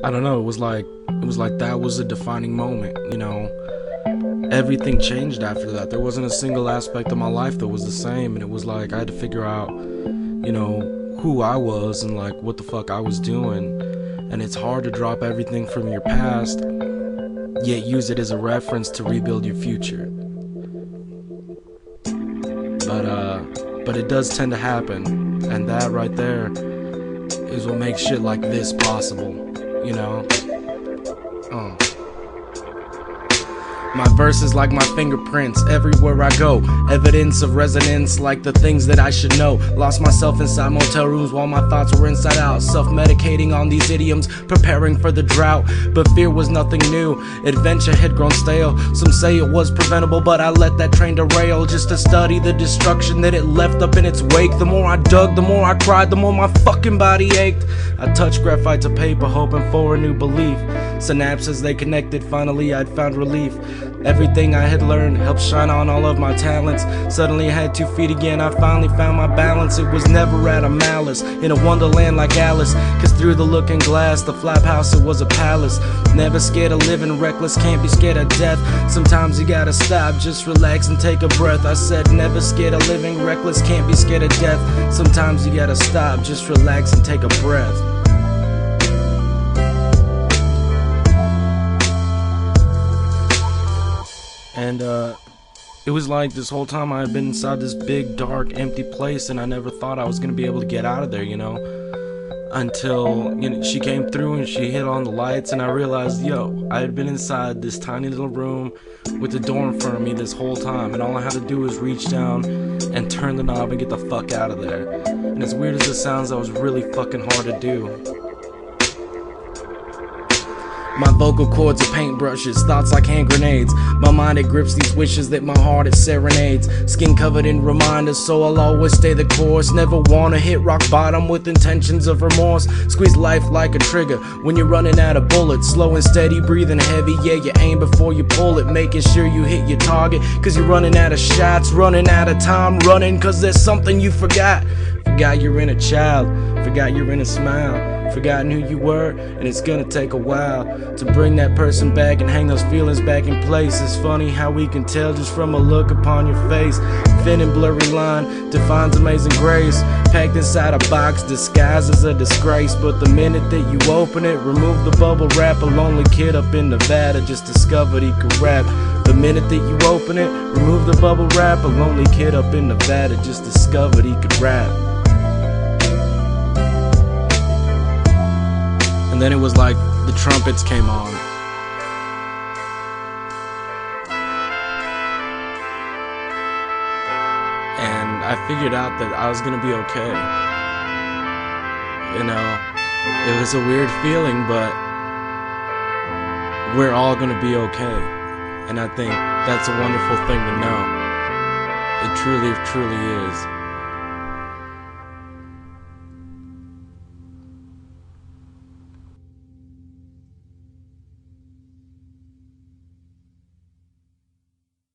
I don't know, it was like that was a defining moment, you know. Everything changed after that. There wasn't a single aspect of my life that was the same, and it was like I had to figure out, you know, who I was and like what the fuck I was doing. And it's hard to drop everything from your past, yet use it as a reference to rebuild your future. But it does tend to happen, and that right there is what makes shit like this possible, you know? My verses like my fingerprints everywhere I go. Evidence of resonance like the things that I should know. Lost myself inside motel rooms while my thoughts were inside out. Self-medicating on these idioms, preparing for the drought. But fear was nothing new, adventure had grown stale. Some say it was preventable, but I let that train derail just to study the destruction that it left up in its wake. The more I dug, the more I cried, the more my fucking body ached. I touched graphite to paper, hoping for a new belief. Synapses, they connected, finally I'd found relief. Everything I had learned helped shine on all of my talents. Suddenly I had 2 feet again, I finally found my balance. It was never out of malice, in a wonderland like Alice. Cause through the looking glass, the flophouse, it was a palace. Never scared of living reckless, can't be scared of death. Sometimes you gotta stop, just relax and take a breath. I said never scared of living reckless, can't be scared of death. Sometimes you gotta stop, just relax and take a breath. And it was like this whole time I had been inside this big, dark, empty place, and I never thought I was gonna be able to get out of there, you know, until, you know, she came through and she hit on the lights, and I realized, yo, I had been inside this tiny little room with the door in front of me this whole time, and all I had to do was reach down and turn the knob and get the fuck out of there. And as weird as it sounds, that was really fucking hard to do. My vocal cords are paintbrushes, thoughts like hand grenades. My mind, it grips these wishes that my heart, it serenades. Skin covered in reminders, so I'll always stay the course. Never wanna hit rock bottom with intentions of remorse. Squeeze life like a trigger when you're running out of bullets. Slow and steady, breathing heavy, yeah, you aim before you pull it. Making sure you hit your target, cause you're running out of shots. Running out of time, running cause there's something you forgot. Forgot you're in a child, forgot you're in a smile. Forgotten who you were, and it's gonna take a while to bring that person back and hang those feelings back in place. It's funny how we can tell just from a look upon your face. Thin and blurry line defines amazing grace. Packed inside a box, disguised as a disgrace. But the minute that you open it, remove the bubble wrap. A lonely kid up in Nevada just discovered he could rap. The minute that you open it, remove the bubble wrap. A lonely kid up in Nevada just discovered he could rap. And then it was like the trumpets came on. And I figured out that I was gonna be okay. You know, it was a weird feeling, but we're all gonna be okay. And I think that's a wonderful thing to know. It truly, truly is.